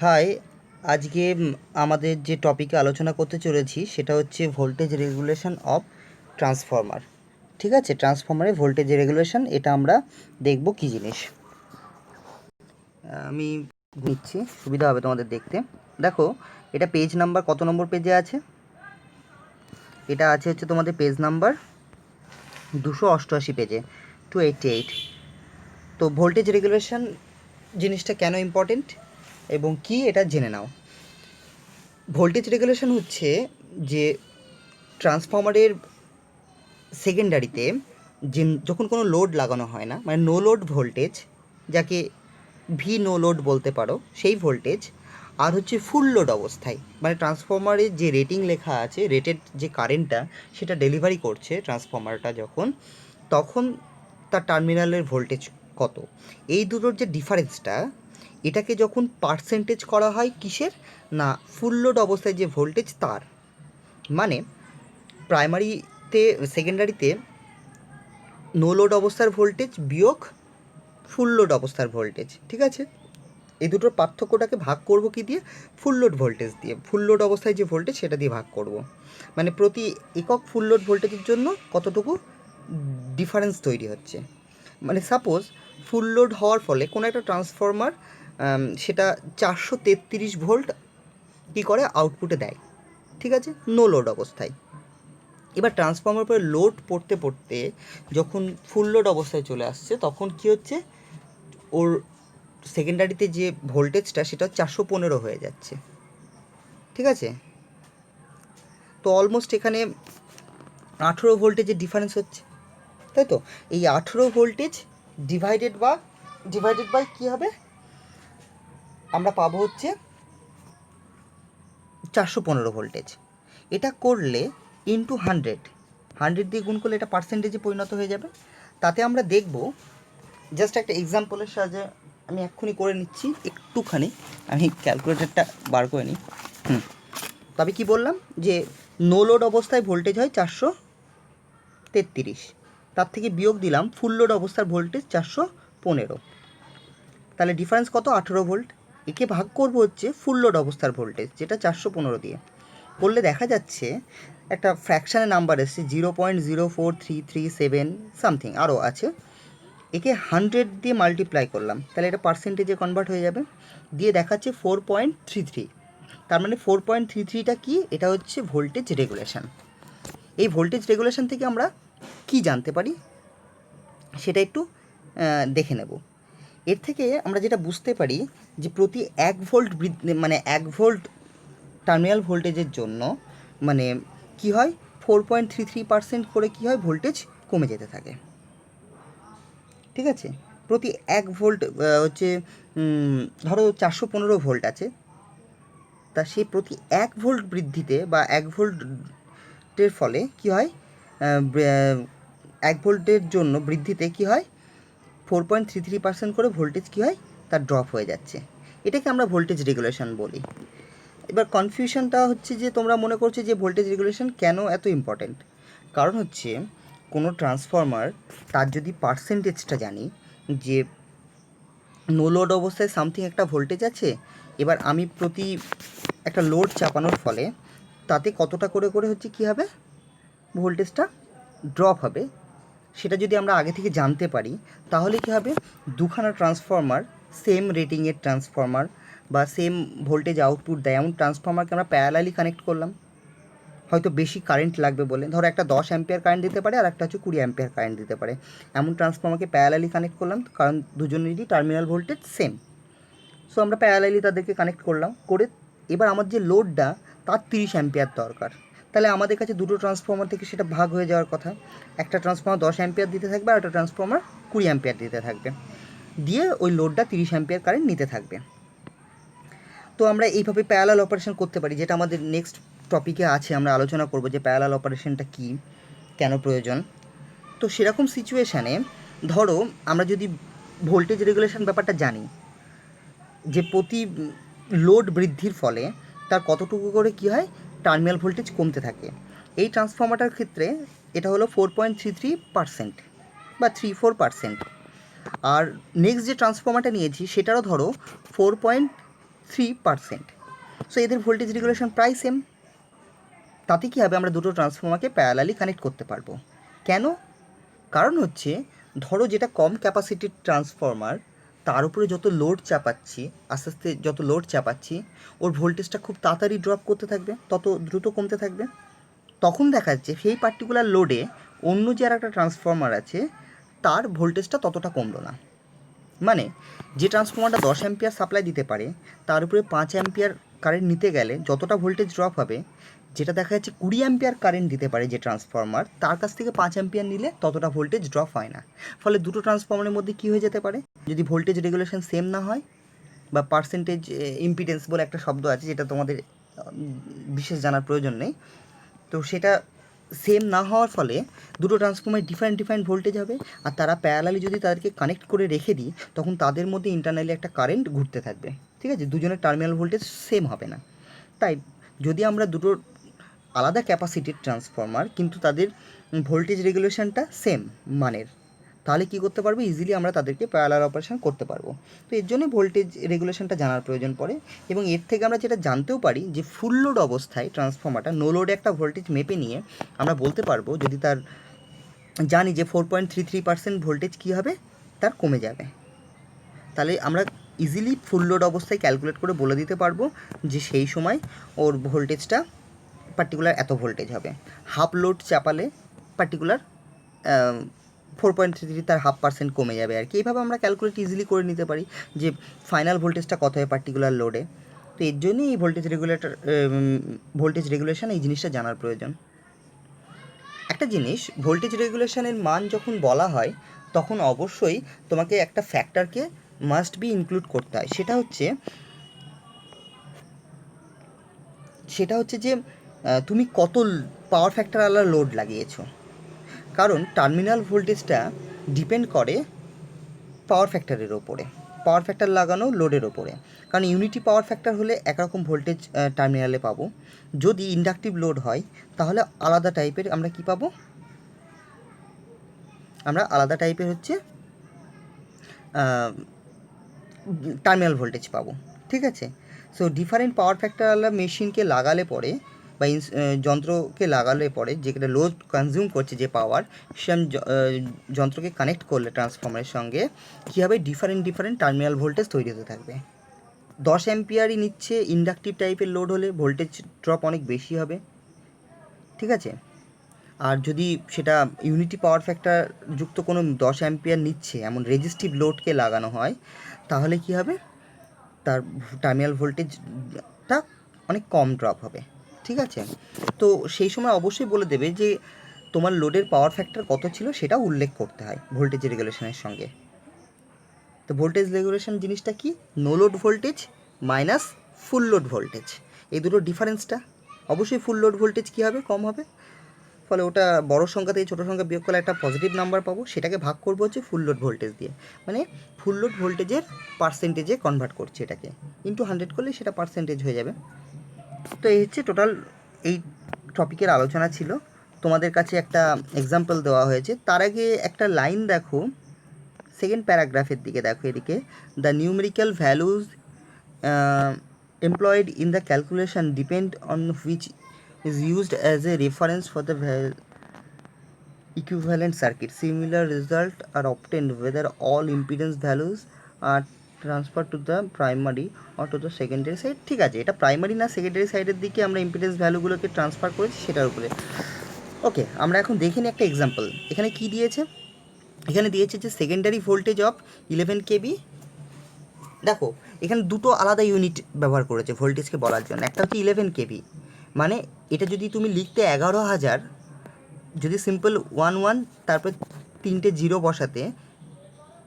High, আজকে আমাদের যে টপিকে আলোচনা করতে চলেছি সেটা হচ্ছে ভোল্টেজ রেগুলেশন অফ ট্রান্সফরমার। ঠিক আছে, ট্রান্সফরমারের ভোল্টেজ রেগুলেশন, এটা আমরা দেখব কী জিনিস। আমি নিচ্ছি, সুবিধা হবে তোমাদের দেখতে। দেখো, এটা পেজ নাম্বার কত নম্বর পেজে আছে? এটা আছে হচ্ছে তোমাদের পেজ নাম্বার 288 পেজে, 288। তো ভোল্টেজ রেগুলেশন জিনিসটা কেন ইম্পর্টেন্ট এবং কি, এটা জেনে নাও। ভোল্টেজ রেগুলেশন হচ্ছে যে ট্রান্সফরমারের সেকেন্ডারিতে যে যখন কোনো লোড লাগানো হয় না, মানে নো লোড ভোল্টেজ, যাকে ভি নো লোড বলতে পারো, সেই ভোল্টেজ আর হচ্ছে ফুল লোড অবস্থায়, মানে ট্রান্সফরমারের যে রেটিং লেখা আছে, রেটেড যে কারেন্টটা সেটা ডেলিভারি করছে ট্রান্সফরমারটা যখন, তখন তার টার্মিনালের ভোল্টেজ কত, এই দুটোর যে ডিফারেন্সটা, এটাকে যখন পার্সেন্টেজ করা হয় কিসের না, ফুল লোড অবস্থায় যে ভোল্টেজ তার, মানে প্রাইমারিতে সেকেন্ডারিতে নো লোড অবস্থার ভোল্টেজ বিয়োগ ফুল লোড অবস্থার ভোল্টেজ। ঠিক আছে, এই দুটোর পার্থক্যটাকে ভাগ করব কি দিয়ে? ফুল লোড ভোল্টেজ দিয়ে। ফুল লোড অবস্থায় যে ভোল্টেজ সেটা দিয়ে ভাগ করব, মানে প্রতি একক ফুল লোড ভোল্টেজের জন্য কতটুকু ডিফারেন্স তৈরি হচ্ছে। মানে সাপোজ ফুল লোড হওয়ার ফলে কোনো একটা ট্রান্সফরমার সেটা 433 ভোল্ট কী করে আউটপুটে দেয়, ঠিক আছে, নো লোড অবস্থায়। এবার ট্রান্সফর্মার পরে লোড পড়তে পড়তে যখন ফুল লোড অবস্থায় চলে আসছে, তখন কী হচ্ছে, ওর সেকেন্ডারিতে যে ভোল্টেজটা সেটা 415 হয়ে যাচ্ছে। ঠিক আছে, তো অলমোস্ট এখানে 18 ভোল্টেজের ডিফারেন্স হচ্ছে, তাই তো। এই 18 ভোল্টেজ ডিভাইডেড বাই কী হবে, আমরা পাবো হচ্ছে 415 ভোল্টেজ। এটা করলে ইন্টু 100 দিয়ে গুণ করলে এটা পার্সেন্টেজে পরিণত হয়ে যাবে। তাতে আমরা দেখব, জাস্ট একটা এক্সাম্পলের সাহায্যে আমি এক্ষুনি করে নিচ্ছি, একটুখানি আমি ক্যালকুলেটরটা বার করে নিই। তবে কি বললাম যে নো লোড অবস্থায় ভোল্টেজ হয় 433, তার থেকে বিয়োগ দিলাম ফুল লোড অবস্থার ভোল্টেজ 415, তাহলে ডিফারেন্স কত? 18 ভোল্ট। একে ভাগ করব হচ্ছে ফুল লোড অবস্থার ভোল্টেজ, যেটা 415 দিয়ে, করলে দেখা যাচ্ছে একটা ফ্র্যাকশানের নাম্বার এসছে 0.04337 সামথিং, আরও আছে। একে 100 দিয়ে মাল্টিপ্লাই করলাম, তাহলে এটা পার্সেন্টেজে কনভার্ট হয়ে যাবে, দিয়ে দেখাচ্ছে 4.33। তার মানে 4.33টা কি? এটা হচ্ছে ভোল্টেজ রেগুলেশন। এই ভোল্টেজ রেগুলেশন থেকে আমরা কি জানতে পারি সেটা একটু দেখে নেব। এর থেকে আমরা যেটা বুঝতে পারি যে প্রতি 1 ভোল্ট মানে 1 ভোল্ট টার্মিনাল ভোল্টেজের জন্য মানে কি হয়, 4.33% করে কি হয়, ভোল্টেজ কমে যেতে থাকে। ঠিক আছে, প্রতি 1 ভোল্ট হচ্ছে ধরো 415 ভোল্ট আছে, তা সেই প্রতি 1 ভোল্ট বৃদ্ধিতে বা 1 ভোল্টের ফলে কি হয়, 1 ভোল্টের জন্য বৃদ্ধিতে কি হয়, 4.33% করে ভোল্টেজ কী হয়, তার ড্রপ হয়ে যাচ্ছে। এটাকে আমরা ভোল্টেজ রেগুলেশন বলি। এবার কনফিউশনটা হচ্ছে যে তোমরা মনে করছো যে ভোল্টেজ রেগুলেশন কেন এত ইম্পর্ট্যান্ট। কারণ হচ্ছে কোনো ট্রান্সফরমার, তার যদি পার্সেন্টেজটা জানি যে নো লোড অবস্থায় সামথিং একটা ভোল্টেজ আছে, এবার আমি প্রতি একটা লোড চাপানোর ফলে তাতে কতটা করে করে হচ্ছে কী হবে, ভোল্টেজটা ড্রপ হবে, সেটা যদি আমরা আগে থেকে জানতে পারি, তাহলে কী হবে, দুখানা ট্রান্সফরমার, সেম রেটিংয়ের ট্রান্সফরমার বা সেম ভোল্টেজ আউটপুট দেয় এমন ট্রান্সফরমারকে আমরা প্যারালালি কানেক্ট করলাম, হয়তো বেশি কারেন্ট লাগবে বলে, ধরো একটা 10 অ্যাম্পিয়ার কারেন্ট দিতে পারে আর একটা হচ্ছে 20 অ্যাম্পিয়ার কারেন্ট দিতে পারে, এমন ট্রান্সফরমারকে প্যারালালি কানেক্ট করলাম, কারণ দুজনেরই টার্মিনাল ভোল্টেজ সেম। সো আমরা প্যারালালি তাদেরকে কানেক্ট করলাম, করে এবার আমার যে লোডটা তার 30 অ্যাম্পিয়ার দরকার, তাহলে আমাদের কাছে দুটো ট্রান্সফরমার থেকে সেটা ভাগ হয়ে যাওয়ার কথা। একটা ট্রান্সফরমার 10 অ্যাম্পিয়ার দিতে থাকবে আর একটা ট্রান্সফরমার 20 অ্যাম্পিয়ার দিতে থাকবে, দিয়ে ওই লোডটা 30 অ্যাম্পিয়ার কারেন্ট নিতে থাকবে। তো আমরা এইভাবে প্যারালাল অপারেশন করতে পারি, যেটা আমাদের নেক্সট টপিকে আছে, আমরা আলোচনা করব যে প্যারালাল অপারেশনটা কী, কেন প্রয়োজন। তো সেরকম সিচুয়েশানে ধরো আমরা যদি ভোল্টেজ রেগুলেশন ব্যাপারটা জানি, যে প্রতি লোড বৃদ্ধির ফলে তার কতটুকু করে কী হয়, টার্মিনাল ভোল্টেজ কমতে থাকে। এই ট্রান্সফর্মারটার ক্ষেত্রে এটা হলো 4.33% বা 34%। আর নেক্সট যে ট্রান্সফর্মারটা নিয়েছি সেটারও ধরো 4.33% 3%। সো এদের ভোল্টেজ রেগুলেশন প্রায় সেম। তাতে কী হবে, আমরা দুটো ট্রান্সফর্মারকে প্যারালালি কানেক্ট করতে পারবো। কেন? কারণ হচ্ছে ধরো যেটা কম ক্যাপাসিটির ট্রান্সফর্মার, তার উপরে যত লোড চাপাচ্ছি, আস্তে আস্তে যত লোড চাপাচ্ছি, ওর ভোল্টেজটা খুব তাড়াতাড়ি ড্রপ করতে থাকবে, তত দ্রুত কমতে থাকবে। তখন দেখা যাচ্ছে সেই পার্টিকুলার লোডে অন্য যে আর একটা ট্রান্সফর্মার আছে তার ভোল্টেজটা ততটা কমলো না। মানে যে ট্রান্সফর্মারটা 10 অ্যাম্পিয়ার সাপ্লাই দিতে পারে, তার উপরে 5 অ্যাম্পিয়ার কারেন্ট নিতে গেলে যতটা ভোল্টেজ ড্রপ হবে, যেটা দেখা যাচ্ছে 20 অ্যাম্পিয়ার কারেন্ট দিতে পারে যে ট্রান্সফর্মার, তার কাছ থেকে 5 অ্যাম্পিয়ার নিলে ততটা ভোল্টেজ ড্রপ হয় না। ফলে দুটো ট্রান্সফর্মারের মধ্যে কী হয়ে যেতে পারে, যদি ভোল্টেজ রেগুলেশন সেম না হয়, বা পার্সেন্টেজ ইম্পিডেন্স বলে একটা শব্দ আছে যেটা তোমাদের বিশেষ জানার প্রয়োজন নেই, তো সেটা সেম না হওয়ার ফলে দুটো ট্রান্সফর্মার ডিফারেন্ট ভোল্টেজ হবে। আর তারা প্যারালালি যদি তাদেরকে কানেক্ট করে রেখে দিই, তখন তাদের মধ্যে ইন্টারনালি একটা কারেন্ট ঘুরতে থাকবে, ঠিক আছে? দুজনের টার্মিনাল ভোল্টেজ সেম হবে না। তাই যদি আমরা দুটো আলাদা ক্যাপাসিটির ট্রান্সফর্মার কিন্তু তাদের ভোল্টেজ রেগুলেশনটা সেম মানের, তাহলে কী করতে পারবো, ইজিলি আমরা তাদেরকে প্যারালাল অপারেশন করতে পারবো। তো এর জন্য ভোল্টেজ রেগুলেশনটা জানার প্রয়োজন পড়ে। এবং এর থেকে আমরা যেটা জানতেও পারি যে ফুল লোড অবস্থায় ট্রান্সফর্মারটা নো লোডে একটা ভোল্টেজ মেপে নিয়ে আমরা বলতে পারবো, যদি তার জানি যে 4.33% ভোল্টেজ কী হবে, তার কমে যাবে, তাহলে আমরা ইজিলি ফুল লোড অবস্থায় ক্যালকুলেট করে বলে দিতে পারবো যে সেই সময় ওর ভোল্টেজটা পার্টিকুলার এত ভোল্টেজ হবে। হাফ লোড চাপালে পার্টিকুলার 4.33 তার 0.5% কমে যাবে আর কি। এইভাবে আমরা ক্যালকুলেট ইজিলি করে নিতে পারি যে ফাইনাল ভোল্টেজটা কত হয় পার্টিকুলার লোডে। তো এর জন্যই এই ভোল্টেজ রেগুলেশন এই জিনিসটা জানার প্রয়োজন। একটা জিনিস, ভোল্টেজ রেগুলেশনের মান যখন বলা হয় তখন অবশ্যই তোমাকে একটা ফ্যাক্টরকে মাস্ট বি ইনক্লুড করতে হয়। সেটা হচ্ছে যে তুমি কত পাওয়ার ফ্যাক্টর আলাদা লোড লাগিয়েছো। কারণ টার্মিনাল ভোল্টেজটা ডিপেন্ড করে পাওয়ার ফ্যাক্টরের ওপরে, পাওয়ার ফ্যাক্টর লাগানো লোডের ওপরে। কারণ ইউনিটি পাওয়ার ফ্যাক্টর হলে একরকম ভোল্টেজ টার্মিনালে পাবো, যদি ইন্ডাকটিভ লোড হয় তাহলে আলাদা টাইপের আমরা কি পাবো, আমরা আলাদা টাইপের হচ্ছে টার্মিনাল ভোল্টেজ পাবো, ঠিক আছে? সো ডিফারেন্ট পাওয়ার ফ্যাক্টরওয়ালা মেশিনকে লাগালে পরে বা যন্ত্রকে লাগালে পরে, যেটা লোড কনজিউম করছে যে পাওয়ার, সেম যন্ত্রকে কানেক্ট করলে ট্রান্সফর্মারের সঙ্গে কী হবে, ডিফারেন্ট টার্মিনাল ভোল্টেজ তৈরি হতে থাকবে। 10 অ্যাম্পিয়ারই নিচ্ছে ইন্ডাকটিভ টাইপের লোড হলে ভোল্টেজ ড্রপ অনেক বেশি হবে, ঠিক আছে? আর যদি সেটা ইউনিটি পাওয়ার ফ্যাক্টর যুক্ত কোনো 10 অ্যাম্পিয়ার নিচ্ছে এমন রেজিস্টিভ লোডকে লাগানো হয়, তাহলে কী হবে, তার টার্মিনাল ভোল্টেজটা অনেক কম ড্রপ হবে, ঠিক আছে? তো সেই সময় অবশ্যই বলে দেবে যে তোমার লোডের পাওয়ার ফ্যাক্টর কত ছিল, সেটা উল্লেখ করতে হয় ভোল্টেজ রেগুলেশনের সঙ্গে। তো ভোল্টেজ রেগুলেশন জিনিসটা কি, no load voltage minus full load voltage, এই দুটো ডিফারেন্সটা। অবশ্যই ফুল লোড ভোল্টেজ কী হবে, কম হবে, ফলে ওটা বড় সংখ্যা থেকে ছোটো সংখ্যা বিয়োগ করলে একটা পজিটিভ নাম্বার পাবো, সেটাকে ভাগ করবো হচ্ছে ফুল লোড ভোল্টেজ দিয়ে, মানে ফুল লোড ভোল্টেজের পার্সেন্টেজে কনভার্ট করছে এটাকে, ইন্টু 100 করলে সেটা পার্সেন্টেজ হয়ে যাবে। তো এই হচ্ছে টোটাল এই টপিকের আলোচনা ছিল। তোমাদের কাছে একটা এক্সাম্পল দেওয়া হয়েছে। তার আগে একটা লাইন দেখো, সেকেন্ড প্যারাগ্রাফের দিকে দেখো, এদিকে the numerical values employed in the calculation depend on which is used as a reference for the equivalent circuit. Similar results are obtained whether all impedance values are transferred to the primary or to the secondary side. ঠিক আছে, এটা primary না secondary সাইডের দিকে আমরা impedance ভ্যালুগুলোকে transfer করেছি সেটার উপরে। ওকে, আমরা এখন দেখে নিই একটা এক্সাম্পল। এখানে কি দিয়েছে, এখানে দিয়েছে যে সেকেন্ডারি ভোল্টেজ অফ 11 কেবি। দেখো এখানে দুটো আলাদা ইউনিট ব্যবহার করেছে ভোল্টেজকে বলার জন্য। একটা হচ্ছে 11 কেভি, মানে এটা যদি তুমি লিখতে 11,000, যদি সিম্পল 11 তারপরে 3টে জিরো বসাতে,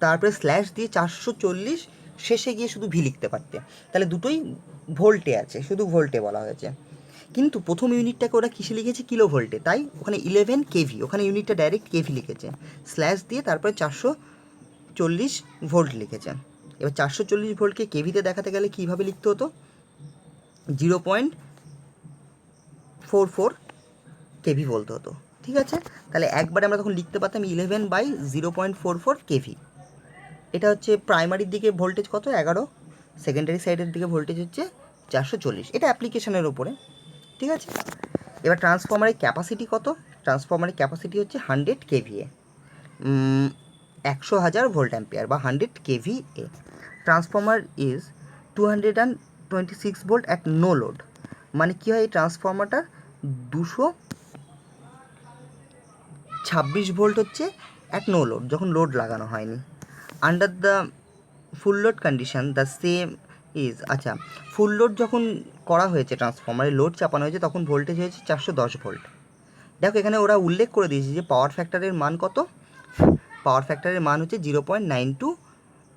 তারপরে স্ল্যাশ দিয়ে 440 শেষে গিয়ে শুধু ভি লিখতে পারতে, তাহলে দুটোই ভোল্টে আছে, শুধু ভোল্টে বলা হয়েছে। কিন্তু প্রথম ইউনিটটাকে ওরা কিসে লিখেছে, কিলো ভোল্টে, তাই ওখানে 11 কেভি, ওখানে ইউনিটটা ডাইরেক্ট কেভি লিখেছে, স্ল্যাশ দিয়ে তারপরে 440 ভোল্ট লিখেছে। এবার 440 ভোল্টকে কেভিতে দেখাতে গেলে কীভাবে লিখতে হতো, 0.44 কেভি বলতে হতো, ঠিক আছে? তাহলে একবারে আমরা তখন লিখতে পারতাম 11/0.44 কেভি। এটা হচ্ছে প্রাইমারির দিকে ভোল্টেজ কত, 11, সেকেন্ডারি সাইডের দিকে ভোল্টেজ হচ্ছে 440। এটা অ্যাপ্লিকেশনের ওপরে, ঠিক আছে। এবার ট্রান্সফর্মারের ক্যাপাসিটি কত? ট্রান্সফর্মারের ক্যাপাসিটি হচ্ছে 100 কেভিএ, 100,000 ভোল্ট অ্যাম্পিয়ার বা 100 KVA. Transformer is 226 volt at no load. মানে কী হয়, এই ট্রান্সফর্মারটা 226 ভোল্ট হচ্ছে অ্যাট নো লোড, যখন লোড লাগানো হয়নি। Under the full load condition the same is, আচ্ছা ফুল লোড যখন করা হয়েছে ট্রান্সফর্মারে, লোড চাপানো হয়েছে, তখন ভোল্টেজ হয়েছে 410 ভোল্ট। দেখো এখানে ওরা উল্লেখ করে দিয়েছে যে পাওয়ার ফ্যাক্টরের মান কত। পাওয়ার ফ্যাক্টরের মান হচ্ছে 0.92।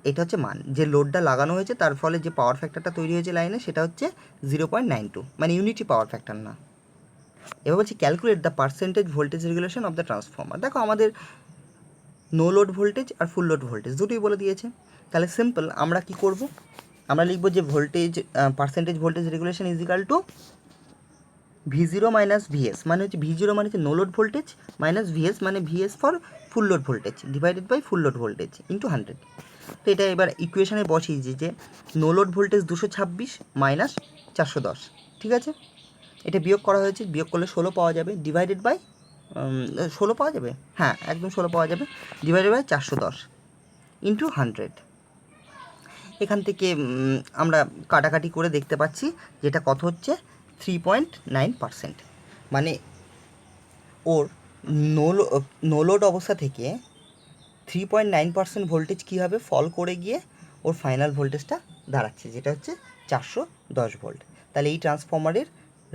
এটা হচ্ছে মান, যে লোডটা লাগানো হয়েছে তার ফলে যে পাওয়ার ফ্যাক্টরটা তৈরি হয়েছে লাইনে, সেটা হচ্ছে 0.92, মানে ইউনিটি পাওয়ার ফ্যাক্টর না। এবার বলছি calculate the percentage voltage regulation of the transformer. দেখো আমাদের নো লোড ভোল্টেজ আর ফুল লোড ভোল্টেজ দুটোই বলে দিয়েছে। তাহলে সিম্পল আমরা কি করব, আমরা লিখবো যে voltage percentage voltage regulation is equal to V0 minus VS, মানে হচ্ছে V0 মানে হচ্ছে no load voltage, minus VS মানে VS for full load voltage, divided by full load voltage into 100। তো এটা এবার ইকুয়েশনে বসিয়েছি যে নো লোড ভোল্টেজ 226 মাইনাস 410, ঠিক আছে। এটা বিয়োগ করা হয়েছে, বিয়োগ করলে 16 পাওয়া যাবে, ডিভাইডেড বাই 16 পাওয়া যাবে, হ্যাঁ একদম 16 পাওয়া যাবে, ডিভাইডেড বাই 410 ইন্টু 100। এখান থেকে আমরা কাটাকাটি করে দেখতে পাচ্ছি যেটা কত হচ্ছে 3.9%। মানে ওর নো লোড অবস্থা থেকে 3.9% ভোল্টেজ কী হবে, ফল করে গিয়ে ওর ফাইনাল ভোল্টেজটা দাঁড়াচ্ছে, যেটা হচ্ছে 410 ভোল্ট। তাহলে এই ট্রান্সফর্মারের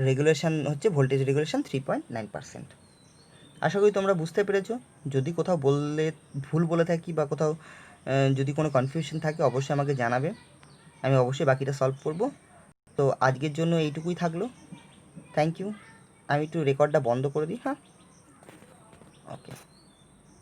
রেগুলেশন হচ্ছে ভোল্টেজ রেগুলেশন 3.9%। আশা করি তোমরা বুঝতে পেরেছো। যদি কোথাও ভুল বলে থাকি বা কোথাও যদি কোনো কনফিউশন থাকে অবশ্যই আমাকে জানাবে, আমি অবশ্যই বাকিটা সলভ করব। তো আজকের জন্য এইটুকুই থাকলো, থ্যাংক ইউ। আমি একটু রেকর্ডটা বন্ধ করে দিই, হ্যাঁ, ওকে।